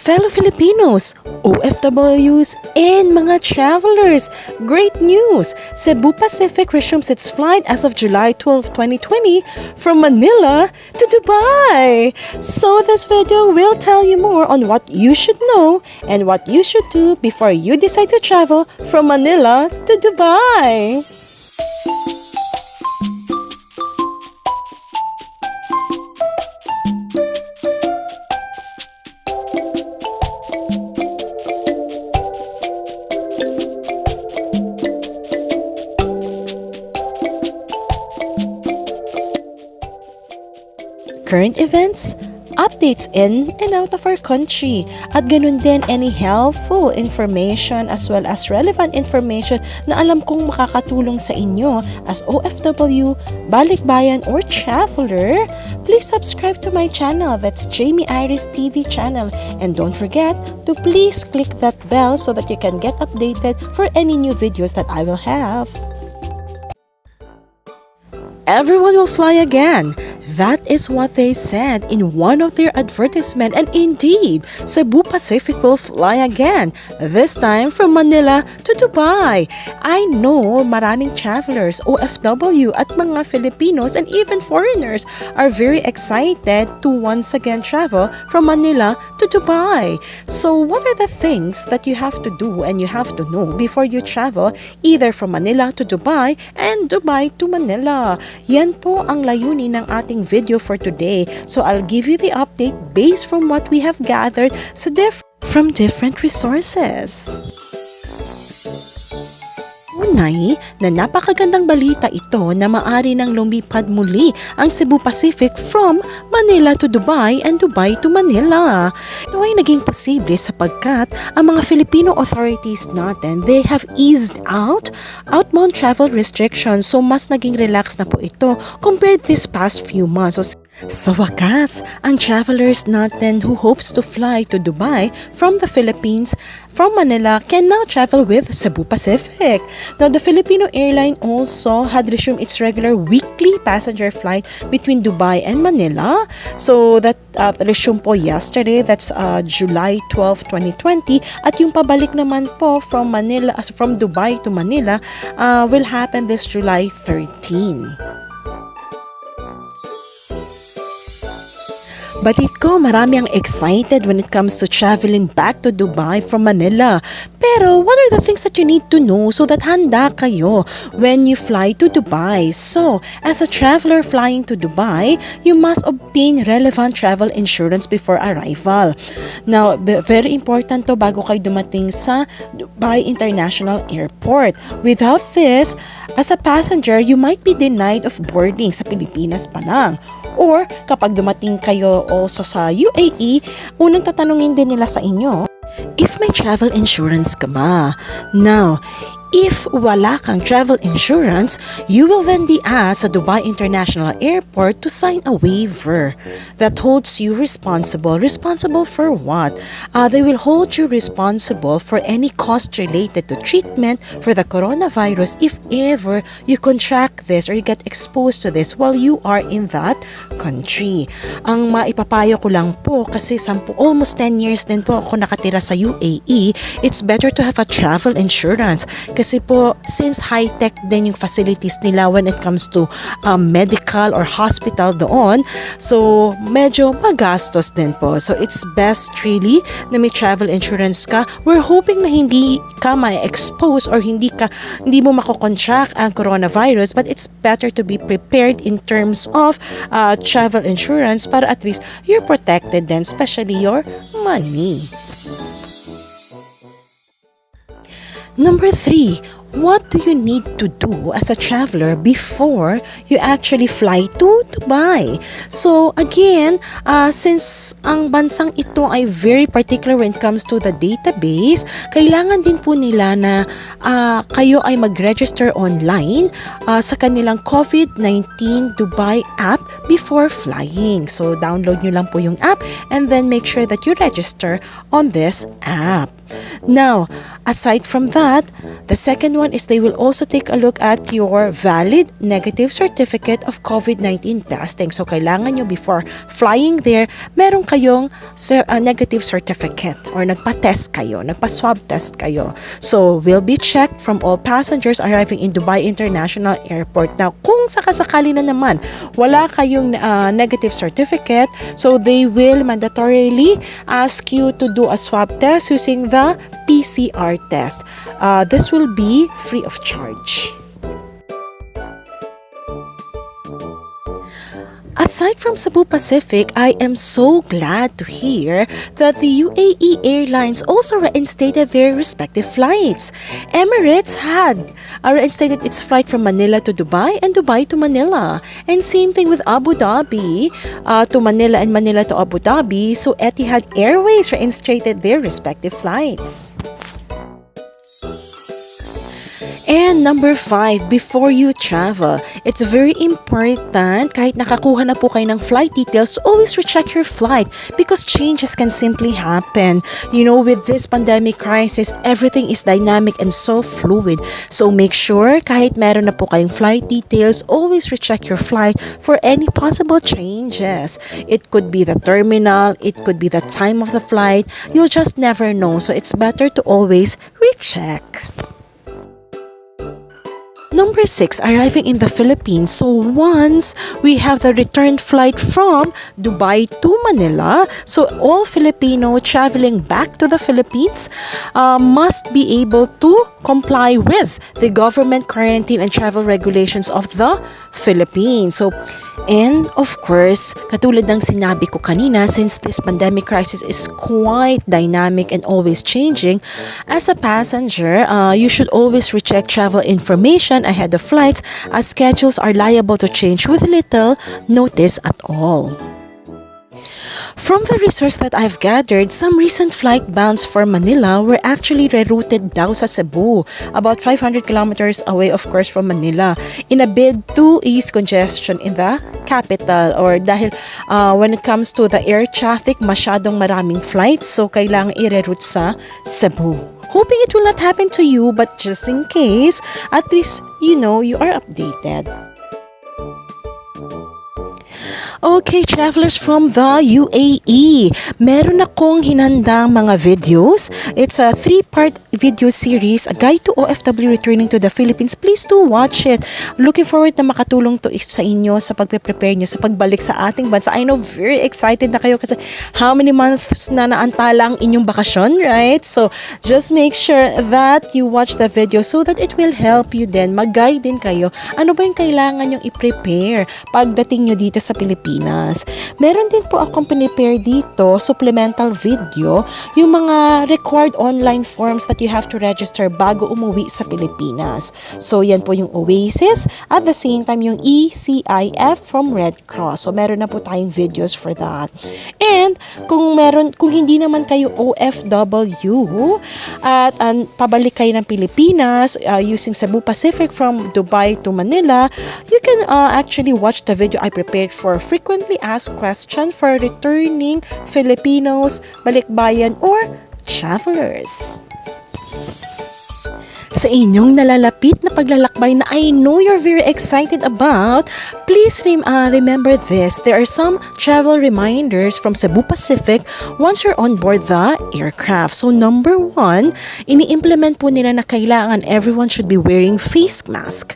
Fellow Filipinos, OFWs, and mga travelers, great news! Cebu Pacific resumes its flight as of July 12, 2020 from Manila to Dubai. So this video will tell you more on what you should know and what you should do before you decide to travel from Manila to Dubai. Current events, updates in and out of our country, at ganun din any helpful information as well as relevant information na alam kong makakatulong sa inyo as OFW, balikbayan, or traveler. Please subscribe to my channel, that's Jamey Iris TV channel, and don't forget to please click that bell so that you can get updated for any new videos that I will have. Everyone will fly again. That is what they said in one of their advertisements, and indeed, Cebu Pacific will fly again, this time from Manila to Dubai. I know maraming travelers, OFW at mga Filipinos and even foreigners are very excited to once again travel from Manila to Dubai. So what are the things that you have to do and you have to know before you travel either from Manila to Dubai and Dubai to Manila? Yan po ang layunin ng ating video for today. So I'll give you the update based from what we have gathered from different resources. Unay, na napakagandang balita ito na maaari nang lumipad muli ang Cebu Pacific from Manila to Dubai and Dubai to Manila. Ito ay naging posible sapagkat ang mga Filipino authorities natin, they have eased outbound travel restrictions, so mas naging relaxed na po ito compared this past few months. So, sa wakas, ang travelers natin who hopes to fly to Dubai from the Philippines from Manila can now travel with Cebu Pacific. Now, the Filipino airline also had resumed its regular weekly passenger flight between Dubai and Manila. So, that resumed po yesterday, that's July 12, 2020. At yung pabalik naman po from Dubai to Manila will happen this July 13. Batid ko, marami ang excited when it comes to traveling back to Dubai from Manila. Pero what are the things that you need to know so that handa kayo when you fly to Dubai? So, as a traveler flying to Dubai, you must obtain relevant travel insurance before arrival. Now, very important to bago kayo dumating sa Dubai International Airport. Without this, as a passenger, you might be denied of boarding sa Pilipinas pa lang. Or kapag dumating kayo also sa UAE, unang tatanungin din nila sa inyo, if may travel insurance ka ba? Now, if wala kang travel insurance, you will then be asked sa Dubai International Airport to sign a waiver that holds you responsible. Responsible for what? They will hold you responsible for any cost related to treatment for the coronavirus if ever you contract this or you get exposed to this while you are in that country. Ang maipapayo ko lang po, kasi almost 10 years din po ako nakatira sa UAE, it's better to have a travel insurance. Kasi po, since high-tech din yung facilities nila when it comes to medical or hospital doon, so medyo magastos din po. So it's best really na may travel insurance ka. We're hoping na hindi ka ma-expose or hindi mo makocontract ang coronavirus, but it's better to be prepared in terms of travel insurance para at least you're protected then, especially your money. Number 3, what do you need to do as a traveler before you actually fly to Dubai? So again, since ang bansang ito ay very particular when it comes to the database, kailangan din po nila na kayo ay mag-register online sa kanilang COVID-19 Dubai app before flying. So download nyo lang po yung app and then make sure that you register on this app. Now, aside from that, the second one is they will also take a look at your valid negative certificate of COVID-19 testing. So, kailangan nyo before flying there, meron kayong negative certificate or nagpa-test kayo, nagpa-swab test kayo. So, will be checked from all passengers arriving in Dubai International Airport. Now, kung sakasakali na naman, wala kayong negative certificate, so they will mandatorily ask you to do a swab test using the PCR test. This will be free of charge. Aside from Cebu Pacific, I am so glad to hear that the UAE Airlines also reinstated their respective flights. Emirates had reinstated its flight from Manila to Dubai and Dubai to Manila. And same thing with Abu Dhabi to Manila and Manila to Abu Dhabi. So Etihad Airways reinstated their respective flights. And number 5, before you travel, it's very important kahit nakakuha na po kayo ng flight details, always recheck your flight because changes can simply happen. You know, with this pandemic crisis, everything is dynamic and so fluid. So make sure kahit meron na po kayong flight details, always recheck your flight for any possible changes. It could be the terminal, it could be the time of the flight. You'll just never know. So it's better to always recheck. Number 6, arriving in the Philippines. So once we have the return flight from Dubai to Manila, so all Filipino traveling back to the Philippines must be able to comply with the government quarantine and travel regulations of the Philippines. So, and of course, katulad ng sinabi ko kanina, since this pandemic crisis is quite dynamic and always changing, as a passenger, you should always recheck travel information ahead of flights as schedules are liable to change with little notice at all. From the research that I've gathered, some recent flight bounds for Manila were actually rerouted daw sa Cebu, about 500 kilometers away of course from Manila, in a bid to ease congestion in the capital, or dahil when it comes to the air traffic, masyadong maraming flights, so kailangan i-reroute sa Cebu. Hoping it will not happen to you, but just in case, at least you know you are updated. Okay, travelers from the UAE, meron akong hinandang mga videos. It's a 3-part video series, a guide to OFW returning to the Philippines. Please do watch it. Looking forward na makatulong to sa inyo sa pagpe-prepare nyo sa pagbalik sa ating bansa. I know very excited na kayo kasi how many months na naantala ang inyong bakasyon, right? So, just make sure that you watch the video so that it will help you din. Mag-guide din kayo. Ano ba yung kailangan nyong i-prepare pagdating nyo dito sa Pilipinas? Meron din po akong pinipare dito, supplemental video, yung mga required online forms that you have to register bago umuwi sa Pilipinas. So, yan po yung Oasis, at the same time yung ECIF from Red Cross. So, meron na po tayong videos for that. And, kung hindi naman kayo OFW, at pabalik kayo ng Pilipinas using Cebu Pacific from Dubai to Manila, you can actually watch the video I prepared for frequently asked question for returning Filipinos, balikbayan, or travelers. Sa inyong nalalapit na paglalakbay na I know you're very excited about, please remember this. There are some travel reminders from Cebu Pacific once you're on board the aircraft. So number 1, ini-implement po nila na kailangan everyone should be wearing face mask.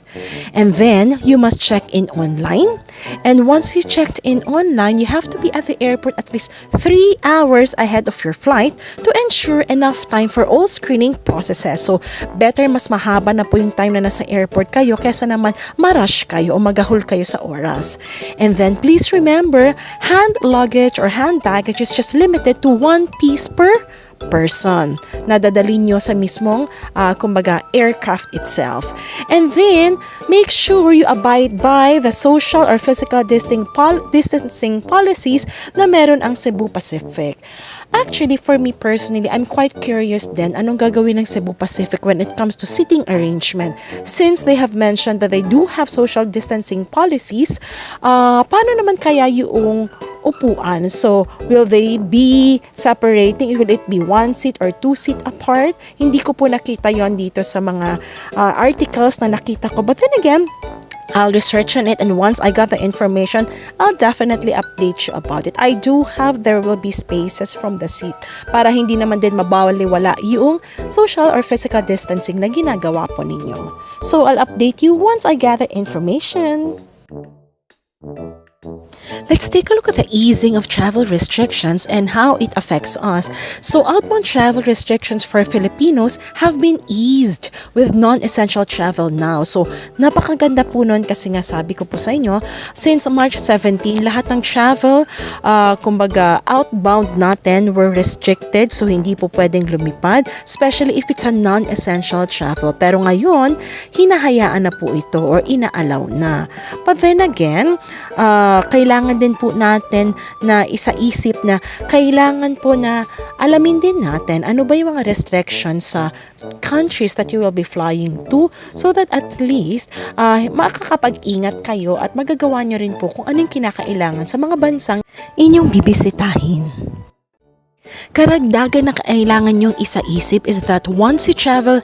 And then, you must check in online. And once you checked in online, you have to be at the airport at least 3 hours ahead of your flight to ensure enough time for all screening processes. So, better mas mahaba na po yung time na nasa airport kayo kaysa naman ma-rush kayo o magahol kayo sa oras. And then, please remember, hand luggage or hand baggage is just limited to 1 piece per person na dadalhin nyo sa mismong kumbaga aircraft itself. And then make sure you abide by the social or physical distancing policies na meron ang Cebu Pacific. Actually, for me personally, I'm quite curious din anong gagawin ng Cebu Pacific when it comes to seating arrangement. Since they have mentioned that they do have social distancing policies, paano naman kaya yung upuan. So, will they be separating? Will it be 1 seat or 2 seat apart? Hindi ko po nakita yon dito sa mga articles na nakita ko. But then again, I'll research on it, and once I got the information, I'll definitely update you about it. I do have there will be spaces from the seat para hindi naman din mabawaliwala yung social or physical distancing na ginagawa po ninyo. So, I'll update you once I gather information. Let's take a look at the easing of travel restrictions and how it affects us. So, outbound travel restrictions for Filipinos have been eased with non-essential travel now. So, napakaganda po nun kasi nga sabi ko po sa inyo, since March 17, lahat ng travel, kumbaga outbound natin were restricted. So, hindi po pwedeng lumipad, especially if it's a non-essential travel. Pero ngayon, hinahayaan na po ito or ina-allow na. But then again, kailangan din po natin na isaisip na kailangan po na alamin din natin ano ba yung mga restrictions sa countries that you will be flying to, so that at least makakapag-ingat kayo at magagawa nyo rin po kung anong kinakailangan sa mga bansang inyong bibisitahin. Karagdagan na kailangan nyong isaisip is that once you travel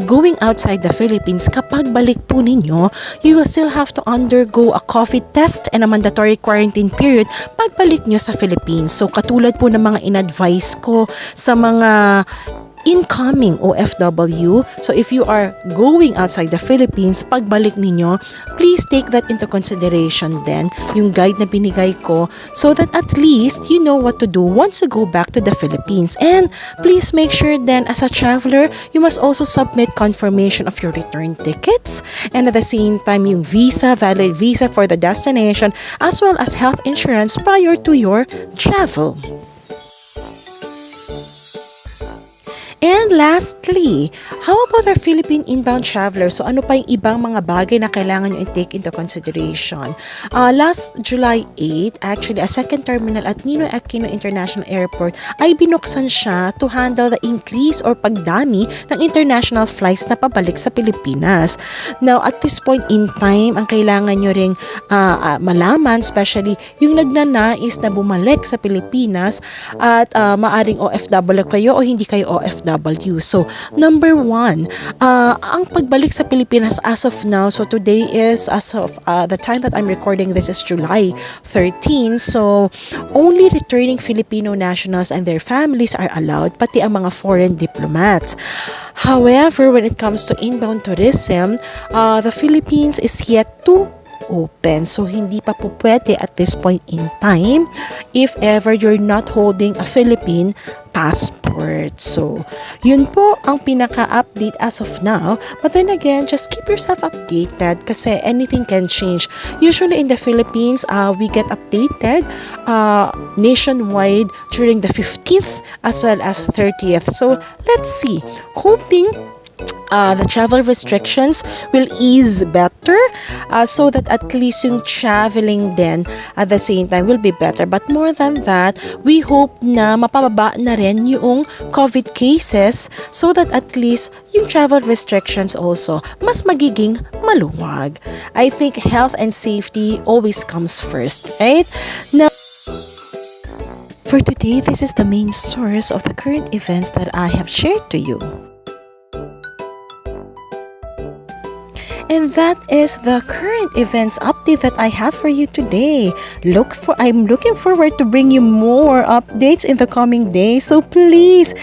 going outside the Philippines, kapag balik po ninyo, you will still have to undergo a COVID test and a mandatory quarantine period pagbalik nyo sa Philippines. So katulad po ng mga in-advise ko sa mga incoming OFW. So if you are going outside the Philippines, pagbalik ninyo, please take that into consideration then, yung guide na binigay ko, so that at least you know what to do once you go back to the Philippines. And please make sure then, as a traveler, you must also submit confirmation of your return tickets, and at the same time yung visa, valid visa for the destination, as well as health insurance prior to your travel. And lastly, how about our Philippine inbound travelers? So ano pa yung ibang mga bagay na kailangan nyo i-take into consideration? Last July 8, actually, a second terminal at Ninoy Aquino International Airport ay binuksan siya to handle the increase or pagdami ng international flights na pabalik sa Pilipinas. Now, at this point in time, ang kailangan nyo ring malaman, especially yung nagnanais na bumalik sa Pilipinas at maaring OFW kayo o hindi kayo OFW. So, number 1, ang pagbalik sa Pilipinas as of now, so today is, as of the time that I'm recording this is July 13, so only returning Filipino nationals and their families are allowed, pati ang mga foreign diplomats. However, when it comes to inbound tourism, the Philippines is yet to open. So, hindi pa po pwede at this point in time if ever you're not holding a Philippine passport. So, yun po ang pinaka-update as of now. But then again, just keep yourself updated kasi anything can change. Usually in the Philippines, we get updated nationwide during the 15th as well as 30th. So, let's see. Hoping the travel restrictions will ease better so that at least yung traveling then at the same time will be better. But more than that, we hope na mapababa na rin yung COVID cases so that at least yung travel restrictions also mas magiging maluwag. I think health and safety always comes first, right? Now, for today, this is the main source of the current events that I have shared to you. And that is the current events update that I have for you today. I'm looking forward to bring you more updates in the coming days. So please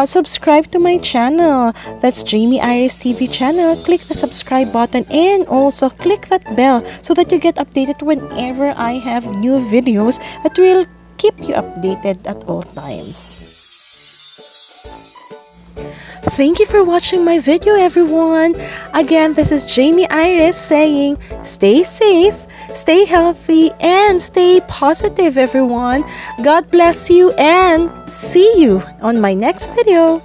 subscribe to my channel. That's Jamey Iris TV channel. Click the subscribe button and also click that bell so that you get updated whenever I have new videos that will keep you updated at all times. Thank you for watching my video, everyone. Again, this is Jamey Iris saying, stay safe, stay healthy, and stay positive, everyone. God bless you and see you on my next video.